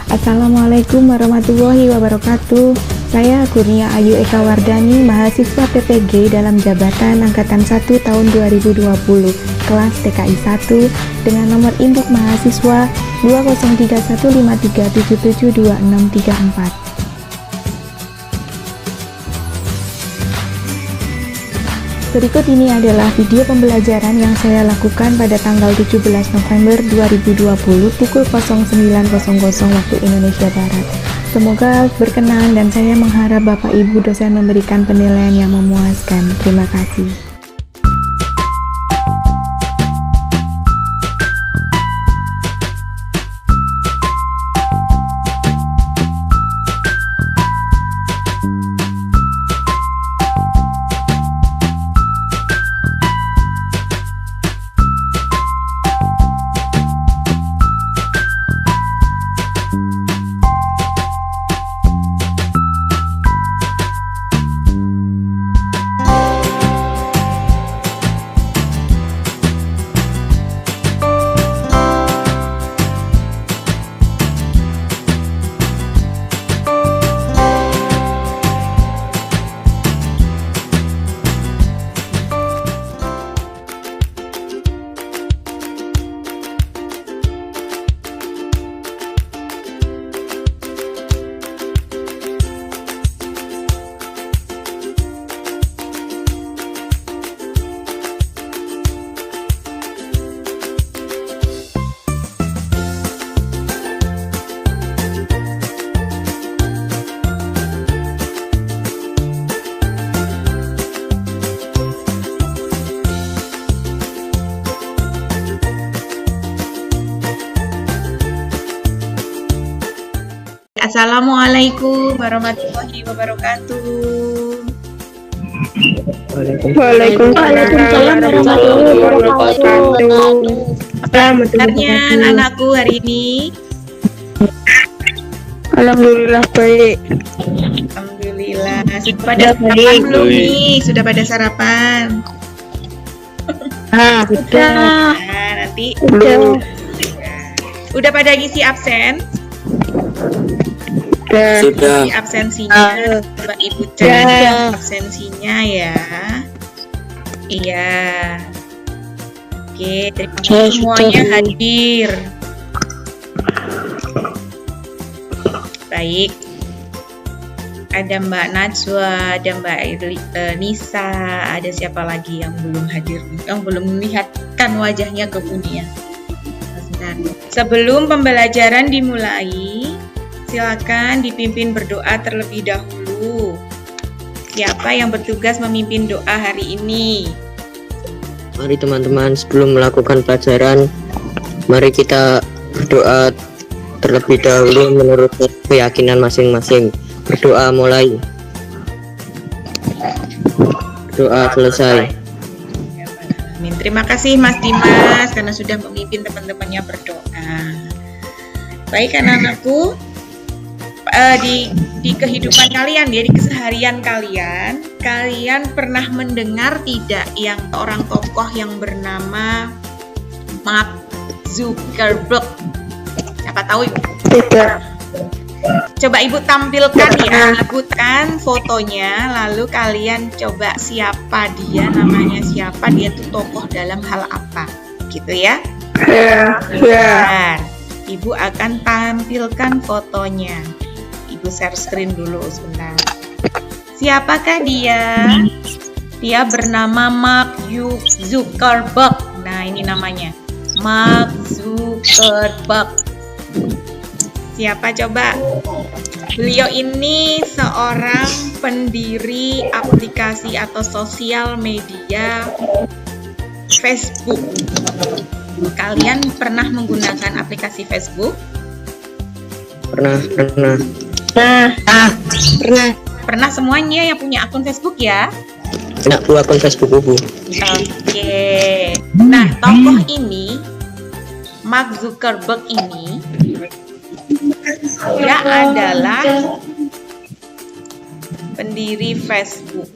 Assalamualaikum warahmatullahi wabarakatuh. Saya Kurnia Ayu Eka Wardani, mahasiswa PPG dalam jabatan Angkatan 1 tahun 2020, kelas TKI 1 dengan nomor induk mahasiswa 203153772634. Berikut ini adalah video pembelajaran yang saya lakukan pada tanggal 17 November 2020 pukul 09.00 waktu Indonesia Barat. Semoga berkenan dan saya mengharap Bapak Ibu dosen memberikan penilaian yang memuaskan. Terima kasih. Assalamualaikum warahmatullahi wabarakatuh. Waalaikumsalam warahmatullahi wabarakatuh. Apa kabarnya anakku hari ini? Alhamdulillah baik. Alhamdulillah. Sudah pada sarapan belum nih? Sudah pada sarapan? Sudah. Nah, nanti Belum. udah pada ngisi absen? Sudah. Ngisi absensinya, coba Ibu cek absensinya ya. Iya. Oke, terima kasih semuanya hadir. Baik. Ada Mbak Najwa, ada Mbak Nisa, ada siapa lagi yang belum hadir, yang belum melihatkan wajahnya ke dunia. Sebentar. Sebelum pembelajaran dimulai, silakan dipimpin berdoa terlebih dahulu. Siapa yang bertugas memimpin doa hari ini? Mari teman-teman, sebelum melakukan pelajaran, mari kita berdoa terlebih dahulu menurut keyakinan masing-masing. Berdoa mulai. Doa selesai. Amin. Terima kasih Mas Dimas karena sudah memimpin teman-temannya berdoa. Baik anak-anakku, di kehidupan kalian ya, di keseharian kalian pernah mendengar tidak yang orang tokoh yang bernama Mark Zuckerberg? Siapa tahu? Tidak. Coba Ibu tampilkan ya, sebutkan fotonya, lalu kalian coba siapa dia, namanya siapa, dia tuh tokoh dalam hal apa, gitu ya? Ya. Bentar, Ibu akan tampilkan fotonya. Ibu share screen dulu sebentar. Siapakah dia? Dia bernama Mark Zuckerberg. Nah, ini namanya Mark Zuckerberg. Siapa coba? Beliau ini seorang pendiri aplikasi atau sosial media Facebook. Kalian pernah menggunakan aplikasi Facebook? Pernah. Pernah semuanya yang punya akun Facebook ya? Nak buat akun Facebook Ibu. Oke. Nah, tokoh ini, Mark Zuckerberg ini, dia adalah pendiri Facebook,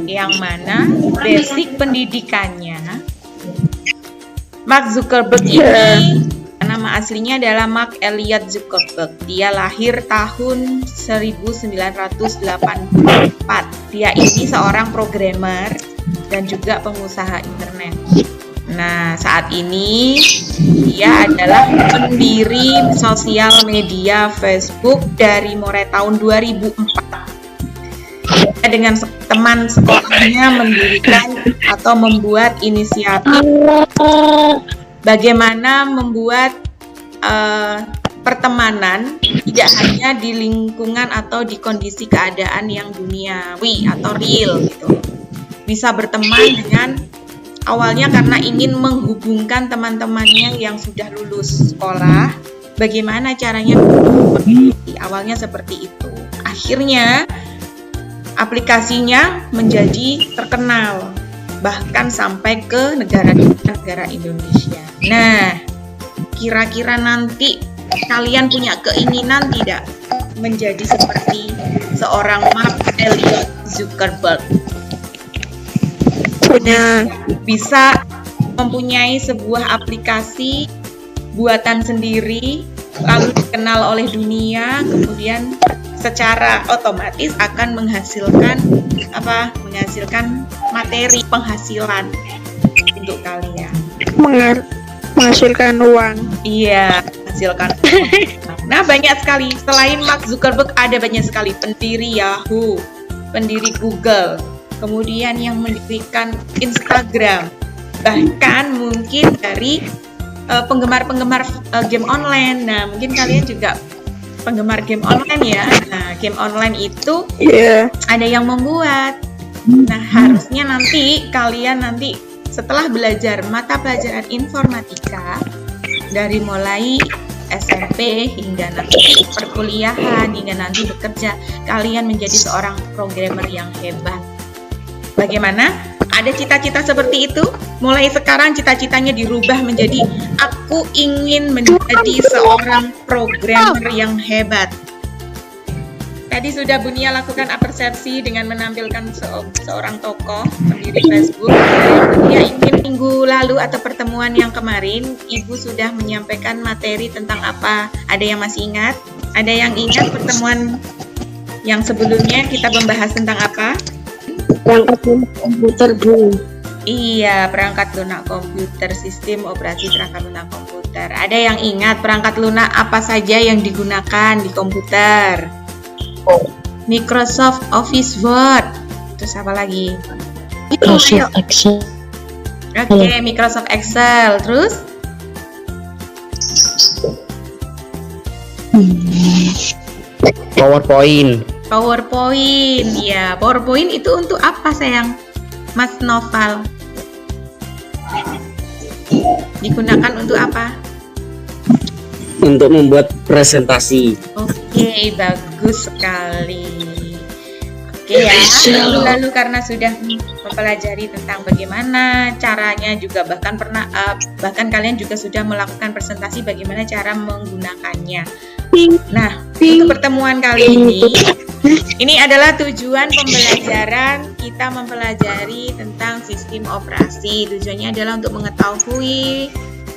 yang mana basic pendidikannya Mark Zuckerberg ini karena nama aslinya adalah Mark Elliott Zuckerberg. Dia lahir tahun 1984. Dia ini seorang programmer dan juga pengusaha internet. Nah, saat ini dia adalah pendiri sosial media Facebook dari mulai tahun 2004. Dia dengan teman sekolahnya mendirikan atau membuat inisiatif bagaimana membuat pertemanan tidak hanya di lingkungan atau di kondisi keadaan yang duniawi atau real gitu. Bisa berteman dengan awalnya karena ingin menghubungkan teman-temannya yang sudah lulus sekolah. Bagaimana caranya? Awalnya seperti itu. Akhirnya aplikasinya menjadi terkenal bahkan sampai ke negara Indonesia. Nah, kira-kira nanti kalian punya keinginan tidak menjadi seperti seorang Mark Elliott Zuckerberg? Punya. Bisa mempunyai sebuah aplikasi buatan sendiri, lalu dikenal oleh dunia, kemudian secara otomatis akan menghasilkan materi penghasilan untuk kalian. Menghasilkan uang. Iya, menghasilkan. Nah, banyak sekali. Selain Mark Zuckerberg ada banyak sekali pendiri Yahoo, pendiri Google, kemudian yang mendirikan Instagram, bahkan mungkin dari penggemar-penggemar game online. Nah, mungkin kalian juga penggemar game online ya. Nah, game online itu ada yang membuat. Nah, harusnya nanti kalian setelah belajar mata pelajaran informatika dari mulai SMP hingga nanti perkuliahan hingga nanti bekerja, kalian menjadi seorang programmer yang hebat. Bagaimana? Ada cita-cita seperti itu? Mulai sekarang cita-citanya dirubah menjadi aku ingin menjadi seorang programmer yang hebat. Tadi sudah Bunia lakukan persepsi dengan menampilkan seorang tokoh pendiri Facebook. Dia ingin minggu lalu atau pertemuan yang kemarin, Ibu sudah menyampaikan materi tentang apa? Ada yang masih ingat? Ada yang ingat pertemuan yang sebelumnya kita membahas tentang apa? Perangkat lunak komputer, Bu. Iya, perangkat lunak komputer, sistem operasi perangkat lunak komputer. Ada yang ingat perangkat lunak apa saja yang digunakan di komputer? Microsoft Office Word. Terus apa lagi? Microsoft Excel. Oke, Microsoft Excel. Terus? PowerPoint. Ya, PowerPoint itu untuk apa sayang? Mas Noval. Digunakan untuk apa? Untuk membuat presentasi. Oke, bagus sekali. Oke ya, lalu karena sudah mempelajari tentang bagaimana caranya juga bahkan kalian juga sudah melakukan presentasi bagaimana cara menggunakannya. Nah, untuk pertemuan kali ini adalah tujuan pembelajaran kita mempelajari tentang sistem operasi. Tujuannya adalah untuk mengetahui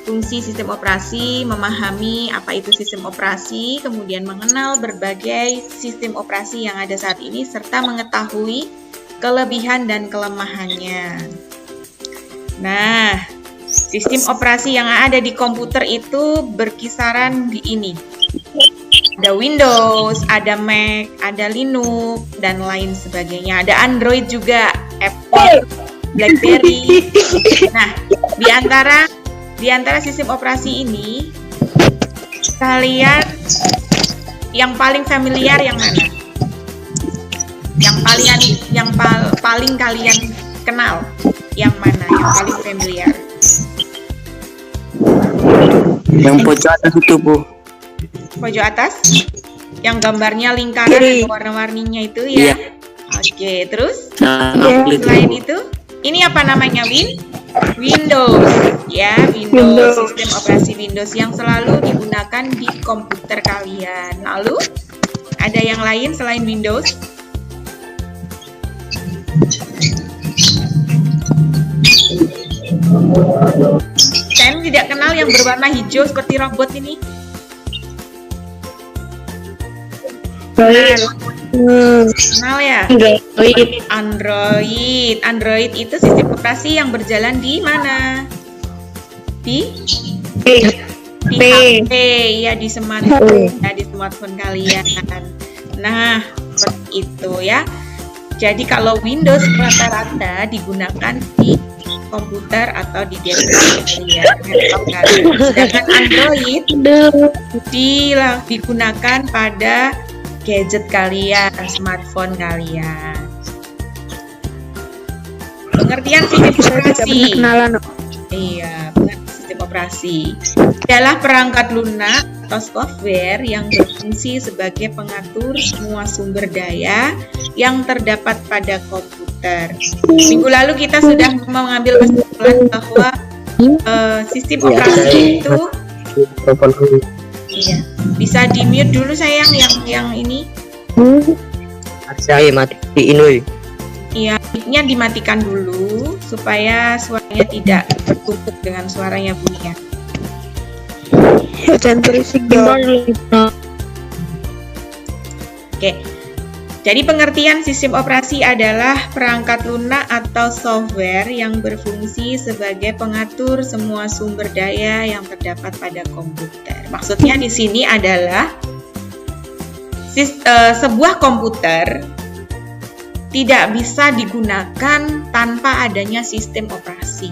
fungsi sistem operasi, memahami apa itu sistem operasi, kemudian mengenal berbagai sistem operasi yang ada saat ini, serta mengetahui kelebihan dan kelemahannya. Nah, sistem operasi yang ada di komputer itu berkisaran di ini. Ada Windows, ada Mac, ada Linux, dan lain sebagainya. Ada Android juga, Apple, BlackBerry. Nah, di antara sistem operasi ini, kalian yang paling familiar yang mana? Yang paling kalian kenal yang mana? Yang paling familiar? Yang pojok atas itu, Bu. Pojok atas? Yang gambarnya lingkaran atau warna-warninya itu ya? Iya. Oke, terus? Nah, Selain itu, ini apa namanya? Windows, ya, Windows, sistem operasi Windows yang selalu digunakan di komputer kalian. Lalu, ada yang lain selain Windows? Saya tidak kenal yang berwarna hijau seperti robot ini? Kenal ya? Android itu sistem operasi yang berjalan di mana? Di HP, ya di smartphone, ya di smartphone kalian. Nah, seperti itu ya. Jadi kalau Windows rata-rata digunakan di komputer atau di desktop kalian, laptop kalian. Sedangkan Android digunakan pada gadget kalian, smartphone kalian. Pengertian sistem operasi. Iya, sistem operasi adalah perangkat lunak atau software yang berfungsi sebagai pengatur semua sumber daya yang terdapat pada komputer. Minggu lalu kita sudah mengambil kesimpulan bahwa sistem operasi itu iya, bisa di mute dulu sayang yang ini. Saya matiin woi. Iya, mic-nya dimatikan dulu supaya suaranya tidak bertumpuk dengan suaranya bunyinya. Dan berisik dong. Oke. Jadi pengertian sistem operasi adalah perangkat lunak atau software yang berfungsi sebagai pengatur semua sumber daya yang terdapat pada komputer. Maksudnya di sini adalah sebuah komputer tidak bisa digunakan tanpa adanya sistem operasi.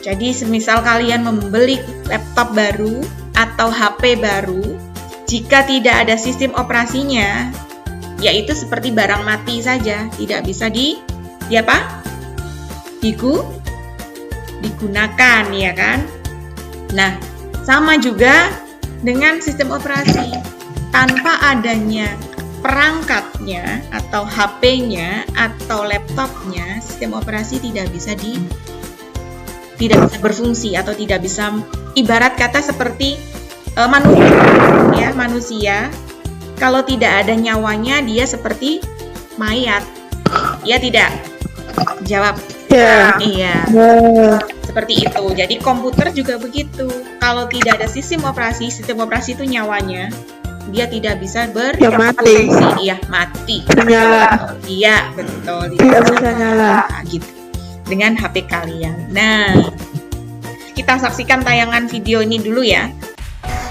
Jadi semisal kalian membeli laptop baru atau HP baru, jika tidak ada sistem operasinya, yaitu seperti barang mati saja, tidak bisa digunakan, ya kan? Nah, sama juga dengan sistem operasi. Tanpa adanya perangkatnya atau HP-nya atau laptopnya, sistem operasi tidak bisa berfungsi atau tidak bisa, ibarat kata seperti manusia. Kalau tidak ada nyawanya, dia seperti mayat. Ya tidak? Jawab. Iya. Seperti itu. Jadi komputer juga begitu. Kalau tidak ada sistem operasi itu nyawanya, dia tidak bisa berfungsi. Iya, mati. Nyala. Iya, betul. Tidak bisa nyala. Gitu. Dengan HP kalian. Nah, kita saksikan tayangan video ini dulu ya.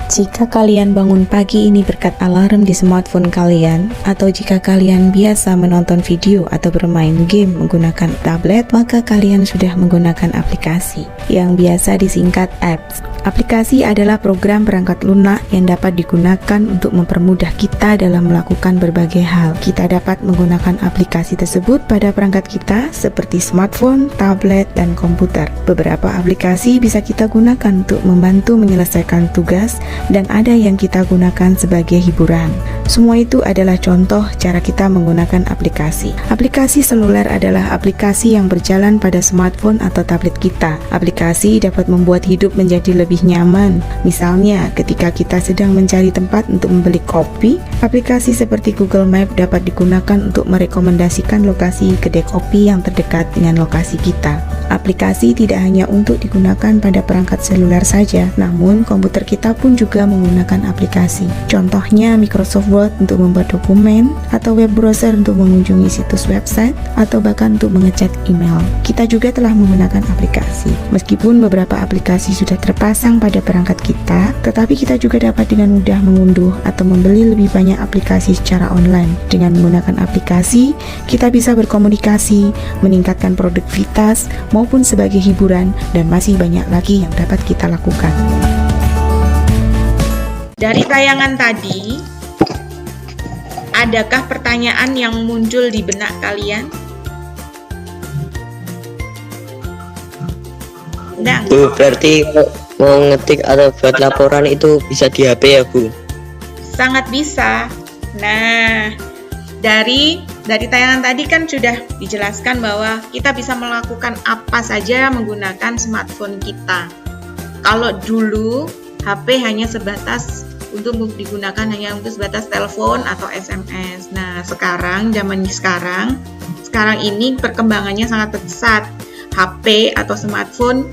Jika kalian bangun pagi ini berkat alarm di smartphone kalian, atau jika kalian biasa menonton video atau bermain game menggunakan tablet, maka kalian sudah menggunakan aplikasi yang biasa disingkat apps. Aplikasi adalah program perangkat lunak yang dapat digunakan untuk mempermudah kita dalam melakukan berbagai hal. Kita dapat menggunakan aplikasi tersebut pada perangkat kita seperti smartphone, tablet, dan komputer. Beberapa aplikasi bisa kita gunakan untuk membantu menyelesaikan tugas, dan ada yang kita gunakan sebagai hiburan. Semua itu adalah contoh cara kita menggunakan aplikasi. Aplikasi seluler adalah aplikasi yang berjalan pada smartphone atau tablet kita. Aplikasi dapat membuat hidup menjadi lebih nyaman. Misalnya, ketika kita sedang mencari tempat untuk membeli kopi, aplikasi seperti Google Map dapat digunakan untuk merekomendasikan lokasi kedai kopi yang terdekat dengan lokasi kita. Aplikasi tidak hanya untuk digunakan pada perangkat seluler saja, namun komputer kita pun juga menggunakan aplikasi. Contohnya Microsoft Word untuk membuat dokumen, atau web browser untuk mengunjungi situs website, atau bahkan untuk mengecek email. Kita juga telah menggunakan aplikasi. Meskipun beberapa aplikasi sudah terpasang pada perangkat kita, tetapi kita juga dapat dengan mudah mengunduh atau membeli lebih banyak aplikasi secara online. Dengan menggunakan aplikasi, kita bisa berkomunikasi, meningkatkan produktivitas, maupun sebagai hiburan, dan masih banyak lagi yang dapat kita lakukan. Dari tayangan tadi, adakah pertanyaan yang muncul di benak kalian? Enggak. Bu, berarti mau ngetik atau buat laporan itu bisa di HP ya, Bu? Sangat bisa. Nah, dari tayangan tadi kan sudah dijelaskan bahwa kita bisa melakukan apa saja menggunakan smartphone kita. Kalau dulu HP hanya sebatas untuk digunakan hanya untuk sebatas telepon atau SMS. Nah, zaman sekarang ini perkembangannya sangat pesat. HP atau smartphone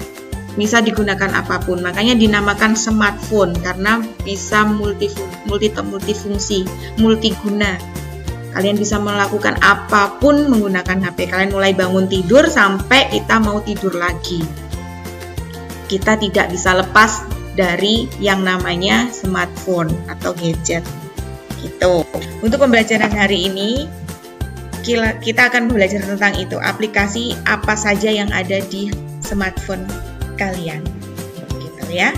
bisa digunakan apapun. Makanya dinamakan smartphone karena bisa multifungsi, multiguna. Kalian bisa melakukan apapun menggunakan HP. Kalian mulai bangun tidur sampai kita mau tidur lagi. Kita tidak bisa lepas dari yang namanya smartphone atau gadget. Gitu. Untuk pembelajaran hari ini kita akan belajar tentang itu, aplikasi apa saja yang ada di smartphone kalian. Gitu ya.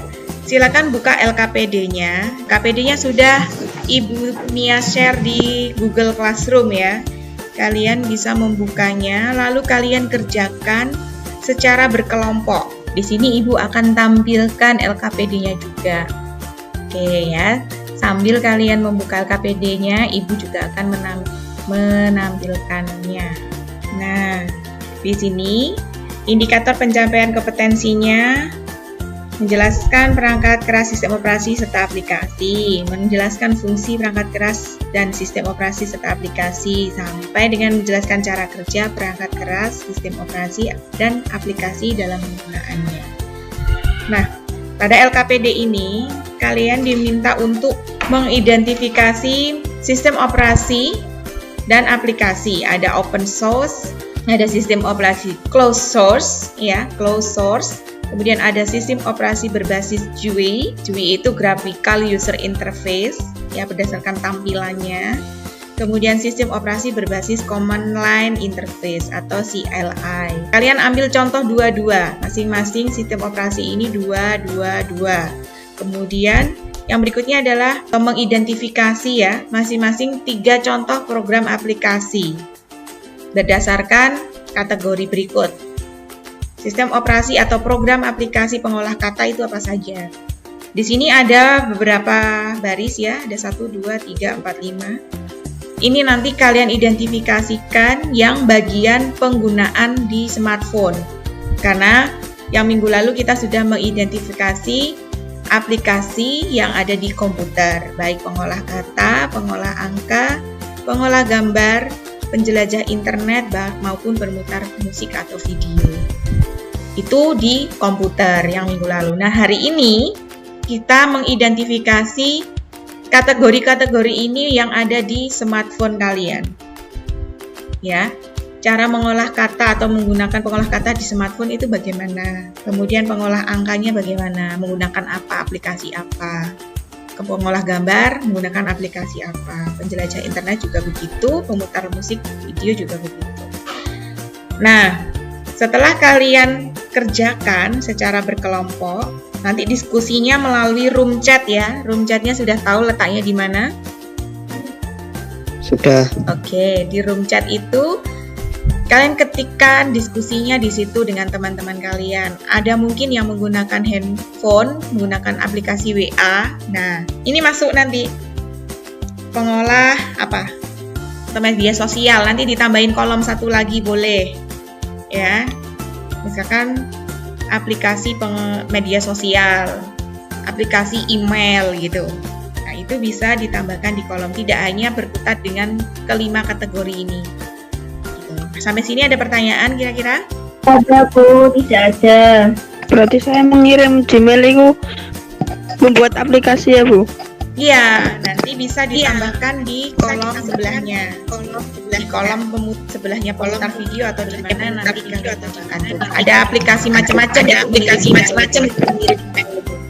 Silakan buka LKPD-nya. KPD-nya sudah Ibu Nia share di Google Classroom ya. Kalian bisa membukanya, lalu kalian kerjakan secara berkelompok. Di sini Ibu akan tampilkan LKPD-nya juga. Oke ya. Sambil kalian membuka LKPD-nya, Ibu juga akan menampilkannya. Nah, di sini indikator pencapaian kompetensinya menjelaskan perangkat keras, sistem operasi, serta aplikasi, menjelaskan fungsi perangkat keras dan sistem operasi serta aplikasi, sampai dengan menjelaskan cara kerja perangkat keras, sistem operasi, dan aplikasi dalam penggunaannya. Nah, pada LKPD ini, kalian diminta untuk mengidentifikasi sistem operasi dan aplikasi. Ada open source, ada sistem operasi closed source, ya, closed source. Kemudian ada sistem operasi berbasis GUI. GUI itu graphical user interface, ya, berdasarkan tampilannya. Kemudian sistem operasi berbasis command line interface atau CLI. Kalian ambil contoh dua-dua, masing-masing sistem operasi ini 222. Kemudian yang berikutnya adalah mengidentifikasi ya, masing-masing 3 contoh program aplikasi berdasarkan kategori berikut. Sistem operasi atau program aplikasi pengolah kata itu apa saja? Di sini ada beberapa baris ya, ada 1, 2, 3, 4, 5. Ini nanti kalian identifikasikan yang bagian penggunaan di smartphone. Karena yang minggu lalu kita sudah mengidentifikasi aplikasi yang ada di komputer, baik pengolah kata, pengolah angka, pengolah gambar, penjelajah internet, maupun pemutar musik atau video. Itu di komputer yang minggu lalu. Nah, hari ini kita mengidentifikasi kategori-kategori ini yang ada di smartphone kalian. Ya, cara mengolah kata atau menggunakan pengolah kata di smartphone itu bagaimana? Kemudian pengolah angkanya bagaimana? Menggunakan apa? Aplikasi apa? Pengolah gambar menggunakan aplikasi apa? Penjelajah internet juga begitu, pemutar musik, video juga begitu. Nah, setelah kalian kerjakan secara berkelompok, nanti diskusinya melalui room chat ya. Room chatnya sudah tahu letaknya di mana? Sudah. Oke, di room chat itu kalian ketikkan diskusinya di situ dengan teman-teman kalian. Ada mungkin yang menggunakan handphone, menggunakan aplikasi WA. Nah, ini masuk nanti pengolah apa? Atau media sosial. Nanti ditambahin kolom satu lagi boleh. Ya. Misalkan aplikasi media sosial, aplikasi email gitu. Nah, itu bisa ditambahkan di kolom, tidak hanya berkutat dengan kelima kategori ini. Gitu. Sampai sini ada pertanyaan kira-kira? Ada Bu, tidak ada. Berarti saya mengirim Gmail itu membuat aplikasi ya Bu? Iya, nanti bisa ditambahkan di kolom sebelahnya. Di kolom sebelahnya pemutar video atau di mana nanti kalian tambahkan tuh. Ada aplikasi macam-macam ya, aplikasi macam-macam.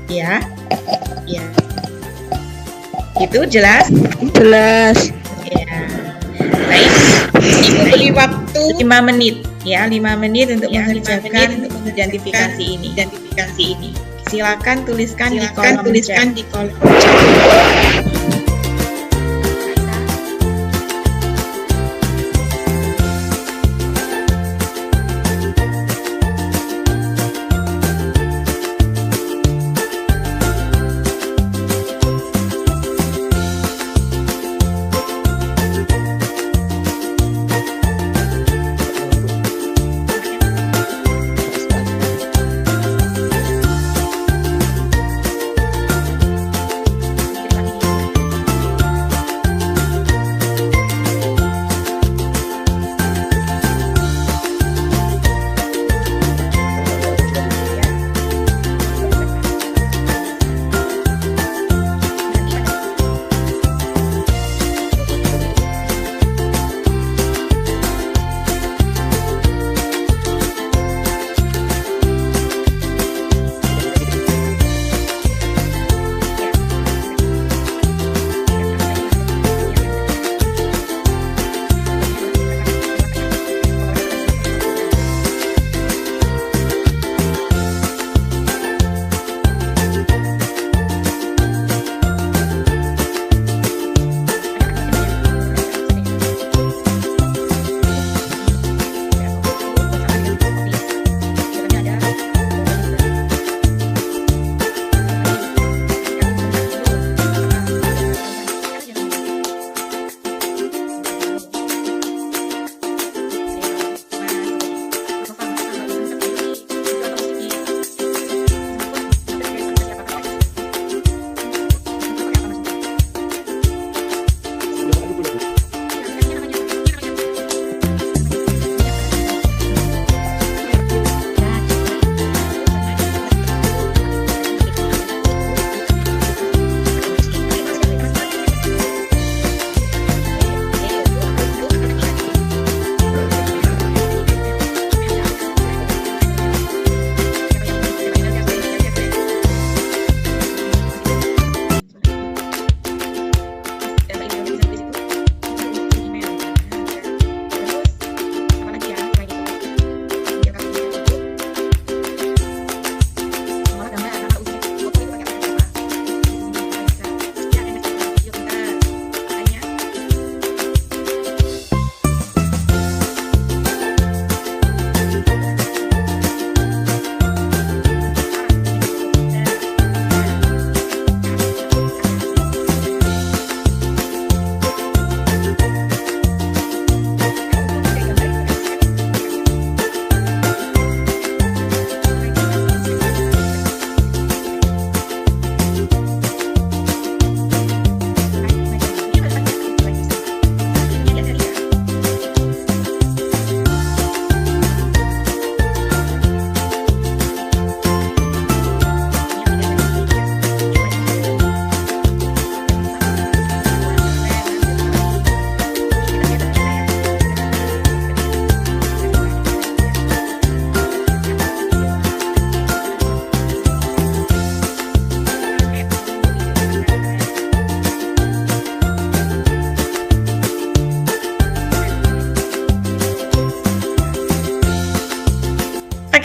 Ya. Ya. Itu jelas? Jelas. Ya. Baik. Ibu beri waktu 5 menit ya, 5 menit untuk mengerjakan identifikasi ini. Silakan tuliskan di kolom chat.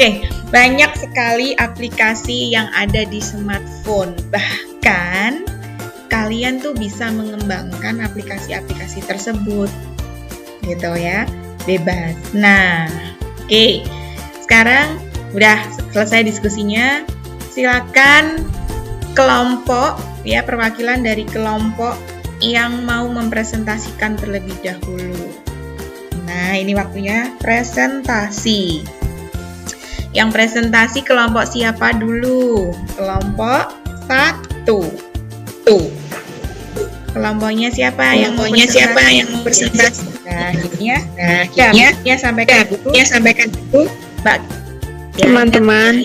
Oke, banyak sekali aplikasi yang ada di smartphone. Bahkan kalian tuh bisa mengembangkan aplikasi-aplikasi tersebut. Gitu ya, bebas. Nah, oke. Sekarang udah selesai diskusinya. Silakan kelompok ya, perwakilan dari kelompok yang mau mempresentasikan terlebih dahulu. Nah, ini waktunya presentasi. Yang presentasi kelompok siapa dulu? Kelompok 1. Kelompoknya siapa yang mau presentasi? Nah, ini ya, sampaikan dulu. Mbak. Teman-teman,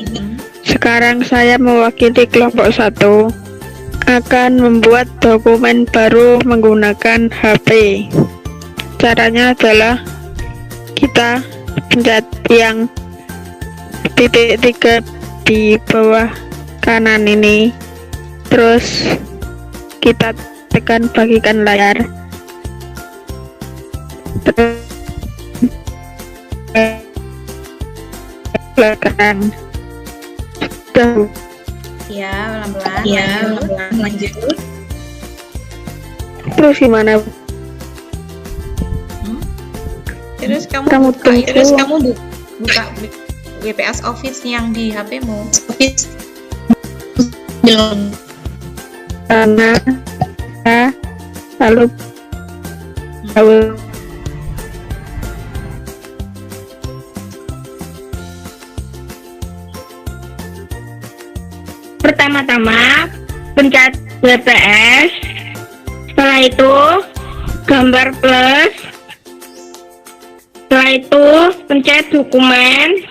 sekarang saya mewakili kelompok 1 akan membuat dokumen baru menggunakan HP. Caranya adalah kita pencet yang titik 3 di bawah kanan ini, terus kita tekan bagikan layar, terus belakang. Ya, pelan-pelan. Lanjut. Terus gimana? Terus kamu buka WPS Office yang di HP-mu. Lalu pertama-tama pencet WPS, setelah itu gambar plus, setelah itu pencet dokumen,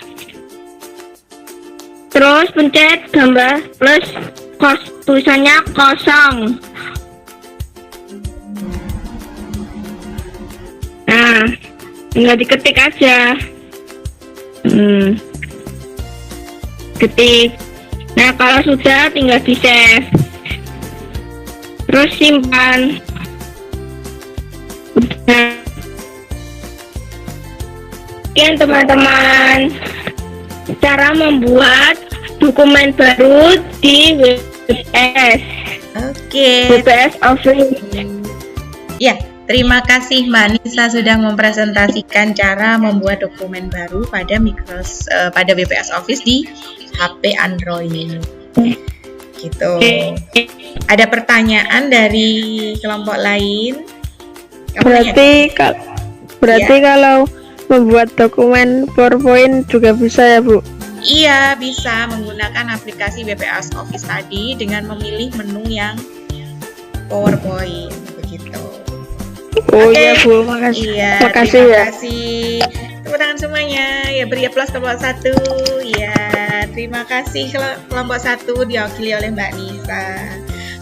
terus pencet gambar plus tulisannya kosong. Nah, tinggal diketik aja. Ketik. Nah, kalau sudah tinggal di save, terus simpan. Nah, sekian teman-teman cara membuat dokumen baru di WPS. Oke. WPS Office. Ya, terima kasih Mbak Nisa sudah mempresentasikan cara membuat dokumen baru pada pada WPS Office di HP Android. Gitu. Ada pertanyaan dari kelompok lain? Berarti kalau membuat dokumen PowerPoint juga bisa ya, Bu? Iya, bisa menggunakan aplikasi WPS Office tadi dengan memilih menu yang PowerPoint begitu. Oh iya, Bu, makasih. Iya, makasih terima ya. kasih. Tepuk tangan semuanya. Ya, beri aplaus kelompok 1. Ya, terima kasih kelompok 1 diwakili oleh Mbak Nisa.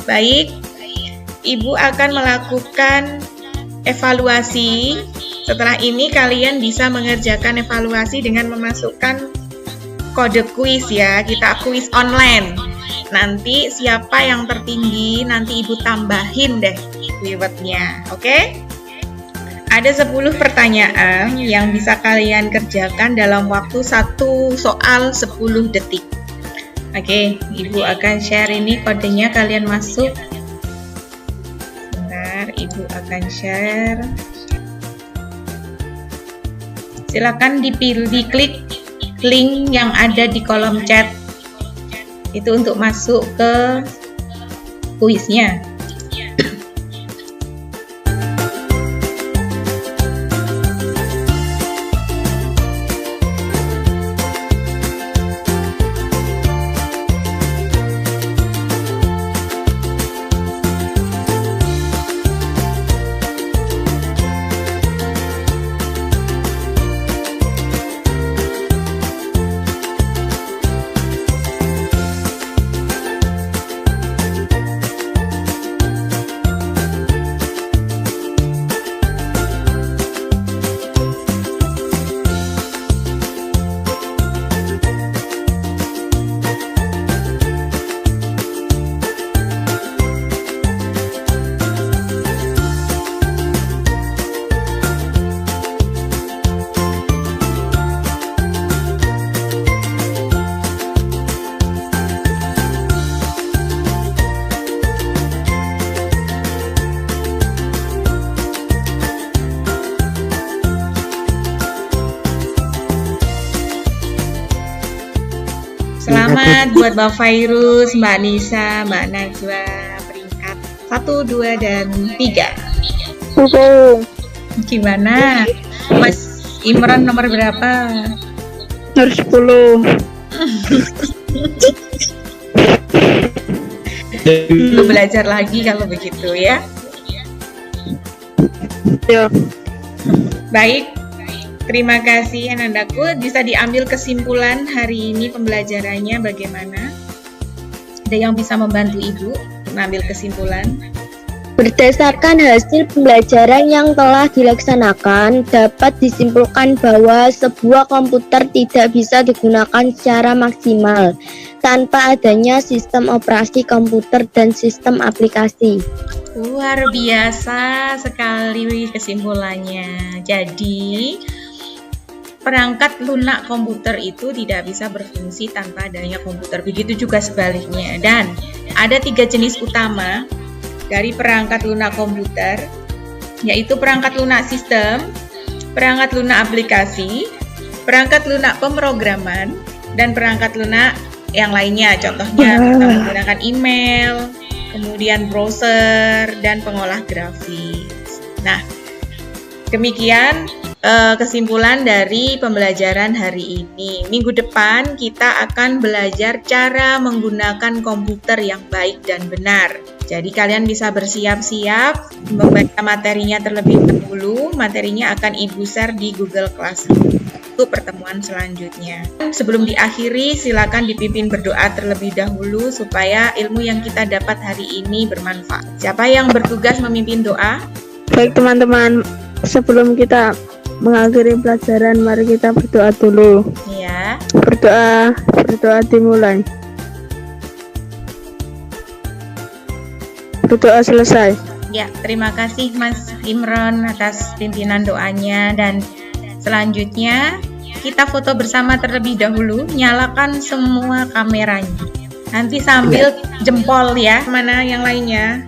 Baik, Ibu akan melakukan evaluasi. Setelah ini kalian bisa mengerjakan evaluasi dengan memasukkan kode kuis ya. Kita kuis online. Nanti siapa yang tertinggi nanti Ibu tambahin deh rewardnya. Oke? Ada 10 pertanyaan yang bisa kalian kerjakan dalam waktu 1 soal 10 detik. Oke, Ibu akan share ini kodenya, kalian masuk. Sebentar, Ibu akan share. Silakan diklik link yang ada di kolom chat. Itu untuk masuk ke kuisnya. Selamat buat Mbak Fairuz, Mbak Nisa, Mbak Najwa, peringkat 1, 2, dan 3. Hukum. Gimana? Mas Imran nomor berapa? Nomor 10. Lu belajar lagi kalau begitu ya. Ya. Baik, terima kasih anak-anakku. Bisa diambil kesimpulan hari ini pembelajarannya bagaimana? Ada yang bisa membantu Ibu mengambil kesimpulan? Berdasarkan hasil pembelajaran yang telah dilaksanakan, dapat disimpulkan bahwa sebuah komputer tidak bisa digunakan secara maksimal tanpa adanya sistem operasi komputer dan sistem aplikasi. Luar biasa sekali kesimpulannya. Jadi, perangkat lunak komputer itu tidak bisa berfungsi tanpa adanya komputer. Begitu juga sebaliknya. Dan ada 3 jenis utama dari perangkat lunak komputer, yaitu perangkat lunak sistem, perangkat lunak aplikasi, perangkat lunak pemrograman, dan perangkat lunak yang lainnya. Contohnya kita menggunakan email, kemudian browser, dan pengolah grafis. Nah, demikian kesimpulan dari pembelajaran hari ini. Minggu depan kita akan belajar cara menggunakan komputer yang baik dan benar. Jadi kalian bisa bersiap-siap membaca materinya terlebih dahulu. Materinya akan Ibu share di Google Classroom untuk pertemuan selanjutnya. Sebelum diakhiri, silakan dipimpin berdoa terlebih dahulu supaya ilmu yang kita dapat hari ini bermanfaat. Siapa yang bertugas memimpin doa? Baik teman-teman, sebelum kita mengakhiri pelajaran, mari kita berdoa dulu. Ya. Berdoa dimulai. Berdoa selesai. Ya, terima kasih Mas Imron atas pimpinan doanya, dan selanjutnya kita foto bersama terlebih dahulu. Nyalakan semua kameranya. Nanti sambil jempol ya. Mana yang lainnya?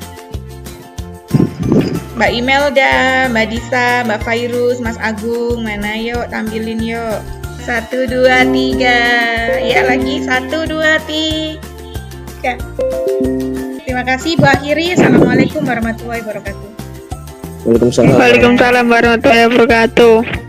Mbak Imelda, Mbak Disa, Mbak Fairuz, Mas Agung, mana yuk tampilin yuk. 1, 2, 3. Ya lagi 1, 2, 3. Terima kasih Bu akhiri. Assalamualaikum warahmatullahi wabarakatuh. Waalaikumsalam. Waalaikumsalam warahmatullahi wabarakatuh.